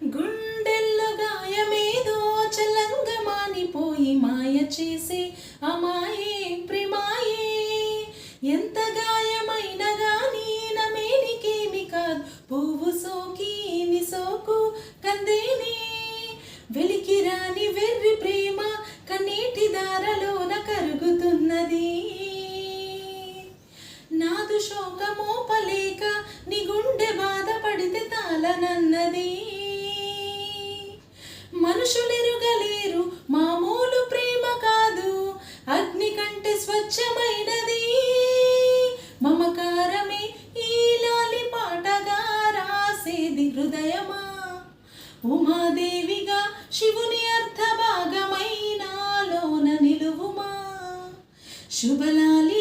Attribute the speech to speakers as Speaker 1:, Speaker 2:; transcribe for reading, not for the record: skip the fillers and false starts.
Speaker 1: గుండెల్లో గాయమేదో చలంగా మానిపోయి మాయ చేసే అమాయే ప్రేమాయే. ఎంత గాయమైన గాని నమేనికేమి కాదు, పువ్వు సోకి నీ సోకు కందేనే. వెలికి రాని వెర్రి ప్రేమ కన్నీటి దారలోన కరుగుతున్నది. నాదు శోకమోపలేక నీ గుండె బాధపడితే తాళనన్నది. మనుషులెరుగలేరు మామూలు ప్రేమ కాదు, అగ్ని కంటే స్వచ్ఛమైనది. మమకారమే ఈ లాలి పాటగా రాసేది హృదయమా. ఉమాదేవిగా శివుని అర్ధ భాగమైనాలోన నిలువుమా. శుభలాలి